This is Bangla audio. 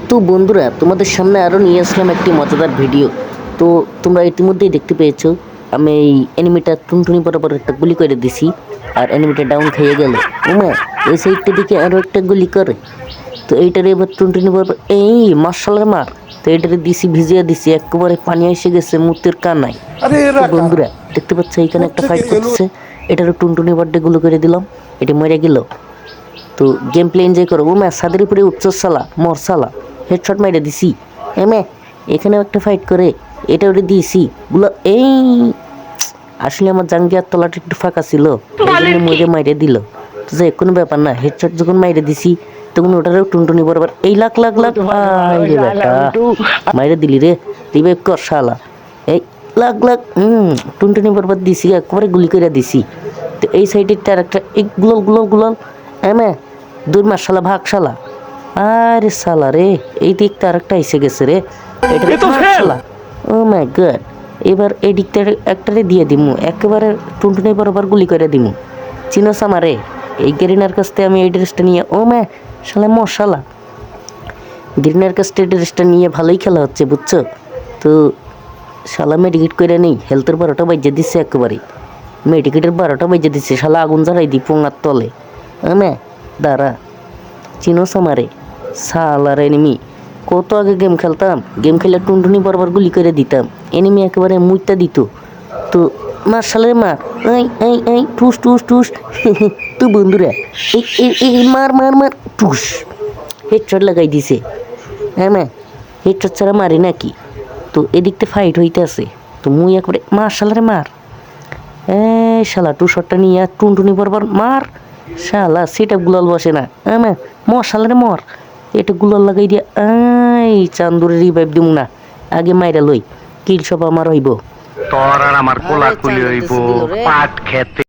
তো বন্ধুরা, তোমাদের সামনে আরও নিয়ে আসলাম একটি মজাদার ভিডিও। তো তোমরা ইতিমধ্যেই দেখতে পেয়েছো, আমি এই এনিমিটার টুনটুনি বরাবর একটা গুলি করে দিছি, আর এনিমিটা ডাউন খেয়ে গেল। ওমা, ওই সাইডটা দিকে আরও একটা গুলি করে। তো এইটারে এবার টুনটুনি বরাবর এই মার্শালের মার। তো এইটারে দিছি, ভিজিয়ে দিছি, একেবারে পানি এসে গেছে মুতের কানায়। তো বন্ধুরা দেখতে পাচ্ছ, এইখানে একটা ফাইট করতেছে, এটারও টুনটুনি বার্থডে গুলো করে দিলাম, এটি মরে গেল। তো গেম প্লে এনজয় করো। ও ম্যা সাদের উপরে উঠছো সালা, মর সালা, হেডশট মাইরে দিছি। এমে এখানেও একটা ফাইট করে, এটা ওটা দিয়েছি গুলো। এই আসলে আমার জাঙ্গিয়ার তলাটা একটু ফাঁকা ছিল, এই জন্য মরে মাইরে দিল। তো যাই কোনো ব্যাপার না, হেডশট যখন মাইরে দিছি তখন ওটারও টুনটুনি বরাবর এই লাখ লাখ লাখ রে বেটা, মাইরে দিলি রে, রিভাইভ কর শালা। এই লাখ লাখ টুনটুনি বরাবর দিছি, একবারে গুলি করে দিছি। তো এই সাইডের তার একটা এই গুলাল গুলাল গুলাল এমে দূর মার শালা, ভাগ শালা। আরে শালা রে, এই দিক তো আরেকটা এসে গেছে রে, এটা শালা। ও মাই গড, এবার এই দিকটা একটারে দিয়ে দিমু, একেবারে টুনটুনি বরাবর গুলি করে দিমু। চিনোস আমারে, এই গেরিনার কাছ থেকে আমি এই ড্রেসটা নিয়ে, ও মা শালা মশালা, গেরিনার কাছ থেকে ড্রেসটা নিয়ে ভালোই খেলা হচ্ছে বুঝছো। তো শালা মেডিকেট করে নেই, হেলথের 12টা বাজে দিচ্ছে, একেবারে মেডিকেটের 12টা বাজে দিচ্ছে, শালা আগুন জ্বালাই দি পোঙার তলে। মা দাঁড়া, চিনোস আমারে শালার এনিমি। কত আগে গেম খেলতাম, গেম খেলে টুনটুনি বরাবর গুলি করে দিতাম, এনিমি একেবারে মুইতা দিত। তো মার শালের মার, এই এই এই টুস টুস টুস। তো বন্ধুরা এই এই মার মার মার টুস, হেডশট লাগাই দিছে। হ্যাঁ মা, হেডশট ছাড়া মারি নাকি। তো এদিকতে ফাইট হইতে আছে, তো মুই একবারে মার শালারে মার। এই শালা টু শটটা নিয়ে টুনটুনি বরাবর মার শালা, সেটা গুলাল বসে না। মা মর শালারে মর, এটা গুলাল লাগাই দিয়া এই চান্দুরে রিভাইভ দিমু না, আগে মাইরা লই, কিল সব আমার হইব। তোর আর আমার কোলাকুলি হইব পাট খেতে।